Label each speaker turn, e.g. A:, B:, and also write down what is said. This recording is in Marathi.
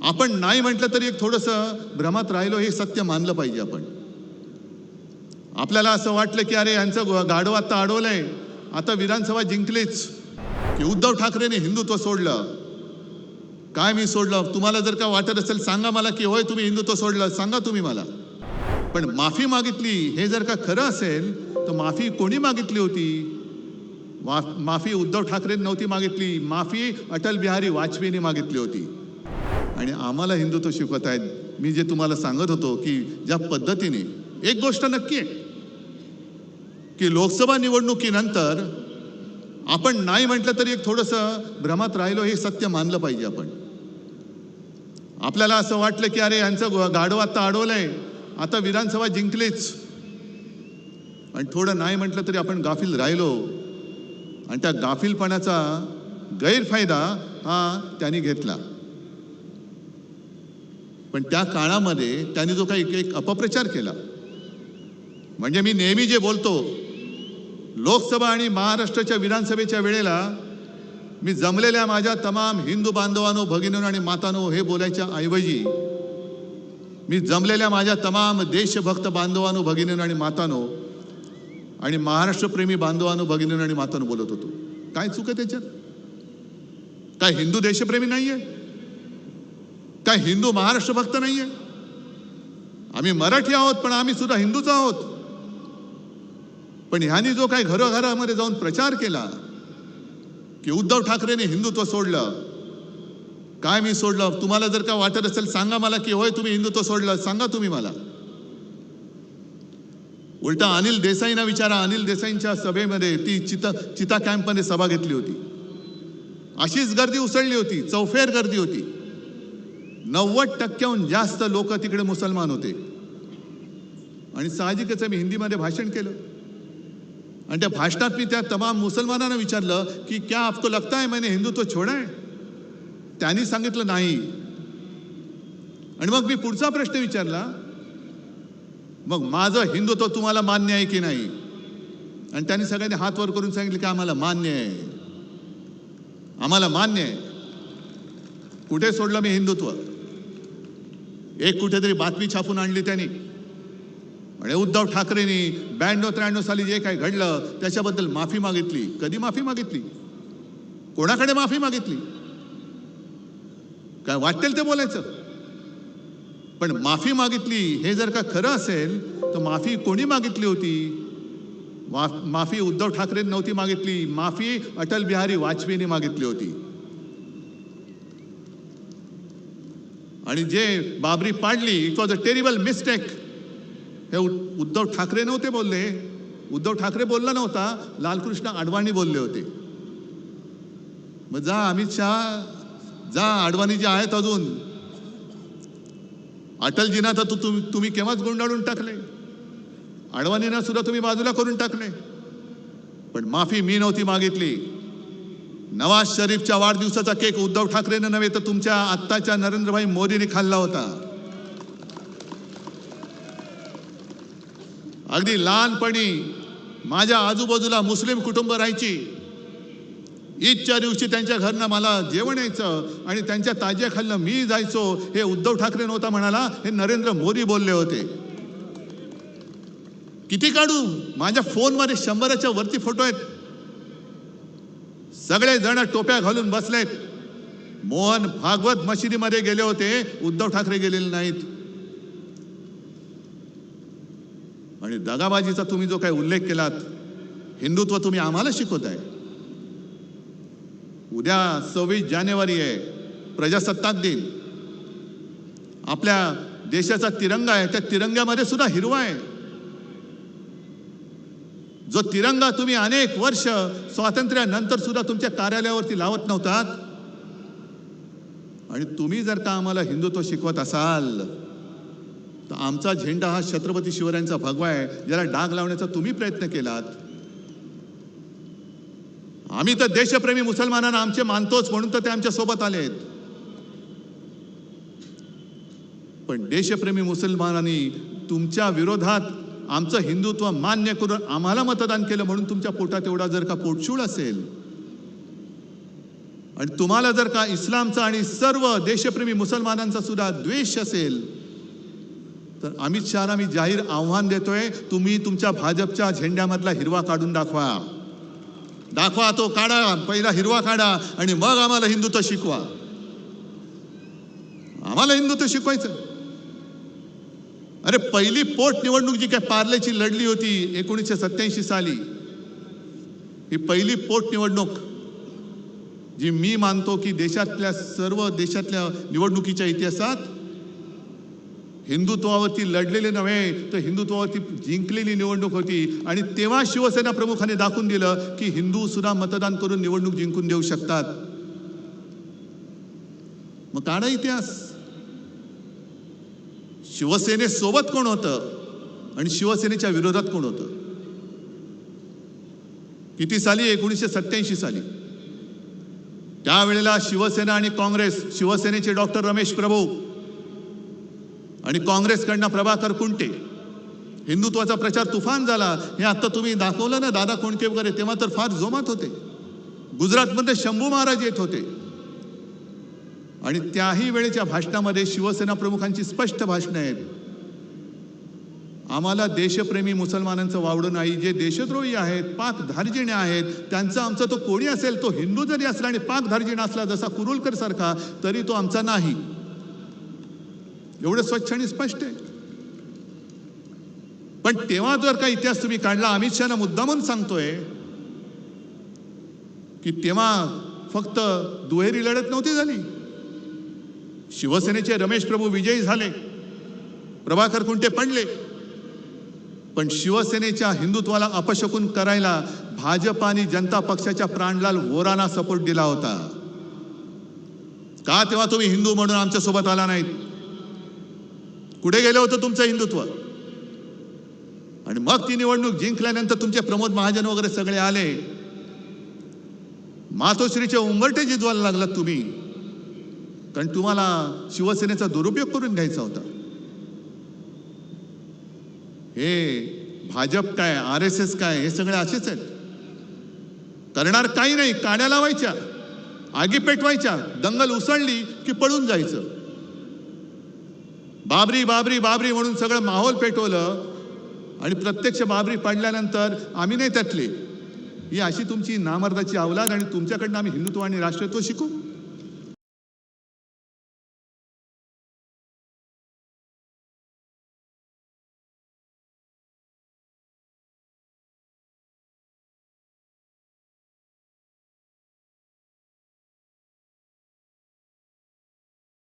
A: आपण नाही म्हटलं तरी एक थोडंसं भ्रमात राहिलो हे सत्य मानलं पाहिजे आपण. आपल्याला असं वाटलं की अरे यांचं गाढव आता अडवलंय, आता विधानसभा जिंकलीच की उद्धव ठाकरेने हिंदुत्व सोडलं. काय मी सोडलं? तुम्हाला जर का वाटत असेल सांगा मला की होय तुम्ही हिंदुत्व सोडलं, सांगा तुम्ही मला. पण माफी मागितली हे जर का खरं असेल तर माफी कोणी मागितली होती? माफी उद्धव ठाकरे नव्हती मागितली, माफी अटल बिहारी वाजपेयीने मागितली होती. आणि आम्हाला हिंदुत्व शिकवत आहेत. मी जे तुम्हाला सांगत होतो की ज्या पद्धतीने, एक गोष्ट नक्की आहे की लोकसभा निवडणुकीनंतर आपण नाही म्हटलं तरी एक थोडंसं भ्रमात राहिलो हे सत्य मानलं पाहिजे आपण. आपल्याला असं वाटलं की अरे यांचं गाढव आता अडवलंय, आता विधानसभा जिंकलीच, आणि थोडं नाही म्हटलं तरी आपण गाफील राहिलो. आणि त्या गाफीलपणाचा गैरफायदा हा त्यांनी घेतला. पण त्या काळामध्ये त्यांनी जो काही एक अपप्रचार केला, म्हणजे मी नेहमी जे बोलतो, लोकसभा आणि महाराष्ट्राच्या विधानसभेच्या वेळेला मी जमलेल्या माझ्या तमाम हिंदू बांधवांनो, भगिनींनो आणि मातांनो हे बोलायच्या ऐवजी मी जमलेल्या माझ्या तमाम देशभक्त बांधवांनो, भगिनींनो आणि मातांनो आणि महाराष्ट्रप्रेमी बांधवांनो, भगिनींनो आणि मातांनो बोलत होतो. काय चूक आहे त्याच्यात? काय हिंदू देशप्रेमी नाहीये? काय हिंदू महाराष्ट्र भक्त नाहीये? आम्ही मराठी आहोत पण आम्ही सुद्धा हिंदूच आहोत. पण ह्यांनी जो काही घरोघरामध्ये जाऊन प्रचार केला की उद्धव ठाकरेने हिंदुत्व सोडलं, काय मी सोडलं? तुम्हाला जर का वाटत असेल सांगा मला की होय तुम्ही हिंदुत्व सोडलं, सांगा तुम्ही मला. उलटा अनिल देसाईंना विचारा, अनिल देसाईंच्या सभेमध्ये ती चिता कॅम्पमध्ये सभा घेतली होती, अशीच गर्दी उसळली होती, चौफेर गर्दी होती. 90% जास्त लोक तिकडे मुसलमान होते. आणि साहजिकच मी हिंदीमध्ये भाषण केलं आणि त्या भाषणात मी त्या तमाम मुसलमानांना विचारलं की क्या आपको लगता है मैंने हिंदुत्व छोड़ा है? त्यांनी सांगितलं नाही. आणि मग मी पुढचा प्रश्न विचारला, मग माझं हिंदुत्व तुम्हाला मान्य आहे की नाही? आणि त्यांनी सगळ्यांनी हात वर करून सांगितलं की आम्हाला मान्य आहे, आम्हाला मान्य आहे. कुठे सोडलं मी हिंदुत्व? एक कुठेतरी बातमी छापून आणली त्यांनी, आणि उद्धव ठाकरेंनी 92-93 साली जे काही घडलं त्याच्याबद्दल माफी मागितली. कधी माफी मागितली? कोणाकडे माफी मागितली? काय वाटेल ते बोलायचं. पण माफी मागितली हे जर का खरं असेल तर माफी कोणी मागितली होती? माफी उद्धव ठाकरे नव्हती मागितली, माफी अटल बिहारी वाजपेयीने मागितली होती. आणि जे बाबरी पाडली, it was a terrible mistake, हे उद्धव ठाकरे नव्हते बोलले. उद्धव ठाकरे बोलला नव्हता, लालकृष्ण अडवाणी बोलले होते. मग जा अमित शहा, जा अडवाणी जे आहेत अजून, अटलजींना तर तुम्ही केव्हाच गुंडाळून टाकले, अडवाणींना सुद्धा तुम्ही बाजूला करून टाकले. पण माफी मी नव्हती मागितली. नवाज शरीफच्या वाढदिवसाचा केक उद्धव ठाकरेंना नव्हे तर तुमच्या आत्ताच्या नरेंद्रभाई मोदींनी खाल्ला होता. अगदी लहानपणी माझ्या आजूबाजूला मुस्लिम कुटुंब राहायची. ईदच्या दिवशी त्यांच्या घरनं मला जेवण यायचं आणि त्यांच्या ताज्या खाल्लं मी जायचो. हे उद्धव ठाकरे नव्हता म्हणाला, हे नरेंद्र मोदी बोलले होते. किती काढू? माझ्या फोनमध्ये 100च्या वरती फोटो आहेत. सगळे जण टोप्या घालून बसलेत. मोहन भागवत मशिदीमध्ये गेले होते, उद्धव ठाकरे गेलेले नाहीत. आणि दगाबाजीचा तुम्ही जो काही उल्लेख केलात, हिंदुत्व तुम्ही आम्हाला शिकवताय. उद्या 26 जानेवारी आहे, प्रजासत्ताक दिन. आपल्या देशाचा तिरंगा आहे, त्या तिरंग्यामध्ये सुद्धा हिरवा आहे. जो तिरंगा तुम्ही अनेक वर्ष स्वातंत्र्यानंतर सुद्धा तुमच्या कार्यालयावरती लावत नव्हतात. आणि तुम्ही जर का आम्हाला हिंदुत्व शिकवत असाल तर आमचा झेंडा हा छत्रपती शिवरायांचा भगवा आहे, ज्याला डाग लावण्याचा तुम्ही प्रयत्न केलात. आम्ही तर देशप्रेमी मुसलमानांना आमचे मानतोच म्हणून तर ते आमच्या सोबत आलेत. पण देशप्रेमी मुसलमानांनी तुमच्या विरोधात आमचं हिंदुत्व मान्य करून आम्हाला मतदान केलं म्हणून तुमच्या पोटात एवढा जर का पोटशूळ असेल आणि तुम्हाला जर का इस्लामचा आणि सर्व देशप्रेमी मुसलमानांचा सुद्धा द्वेष असेल तर अमित शहाला मी जाहीर आव्हान देतोय, तुम्ही तुमच्या भाजपच्या झेंड्यामधला हिरवा काढून दाखवा. दाखवा, तो काढा, पहिला हिरवा काढा आणि मग आम्हाला हिंदुत्व शिकवा. आम्हाला हिंदुत्व शिकवायचं. अरे पहिली पोटनिवडणूक जी काय पार्लेची लढली होती 1987 साली, ही पहिली पोटनिवडणूक जी मी मानतो की सर्व देशातल्या निवडणुकीच्या इतिहासात हिंदुत्वावरती लढलेले नव्हे तर हिंदुत्वावरती जिंकलेली निवडणूक होती. आणि तेव्हा शिवसेना प्रमुखांनी दाखवून दिलं की हिंदू सुद्धा मतदान करून निवडणूक जिंकून देऊ शकतात. मग काढा इतिहास. शिवसेनेसोबत कोण होतं आणि शिवसेनेच्या विरोधात कोण होतं? किती साली? 1987 साली. त्यावेळेला शिवसेना आणि काँग्रेस, शिवसेनेचे डॉक्टर रमेश प्रभू आणि काँग्रेसकडनं प्रभाकर कुंटे, हिंदुत्वाचा प्रचार तुफान झाला. हे आता तुम्ही दाखवलं ना, दादा कोंडके वगैरे, तेव्हा तर फार जोमात होते. गुजरातमध्ये शंभू महाराज येत होते. आणि त्याही वेळेच्या भाषणामध्ये शिवसेना प्रमुखांची स्पष्ट भाषणं आहेत. आम्हाला देशप्रेमी मुसलमानांचं वावडं नाही. जे देशद्रोही आहेत, पाक धार्जिणे आहेत, त्यांचा आमचा तो कोणी असेल, तो हिंदू जरी असला आणि पाक धार्जिण असला जसा कुरुलकर सारखा, तरी तो आमचा नाही. एवढं स्वच्छ आणि स्पष्ट आहे. पण तेव्हा जर का इतिहास तुम्ही काढला, अमित शहा मुद्दामून सांगतोय की तेव्हा फक्त दुहेरी लढत नव्हती झाली. शिवसेनेचे रमेश प्रभू विजयी झाले, प्रभाकर कुंटे पडले, पण शिवसेनेच्या हिंदुत्वाला अपशकुन करायला भाजप आणि जनता पक्षाच्या प्राणलाल वोरांना सपोर्ट दिला होता. का तेव्हा तुम्ही हिंदू म्हणून आमच्या सोबत आला नाहीत? कुठे गेलं होतं तुमचं हिंदुत्व? आणि मग ती निवडणूक जिंकल्यानंतर तुमचे प्रमोद महाजन वगैरे सगळे आले. मातोश्रीचे उंबरठे जिजवायला लागलात तुम्ही, कारण तुम्हाला शिवसेनेचा दुरुपयोग करून घ्यायचा होता. हे भाजप काय, RSS काय, हे सगळे असेच आहेत. करणार काही नाही, काड्या लावायच्या, आगी पेटवायच्या, दंगल उसळली की पळून जायचं. बाबरी बाबरी बाबरी म्हणून सगळं माहोल पेटवलं आणि प्रत्यक्ष बाबरी पडल्यानंतर आम्ही नाही त्यातले. ही अशी तुमची नामर्दाची अवलाद आणि तुमच्याकडनं आम्ही हिंदुत्व आणि राष्ट्रत्व शिकू.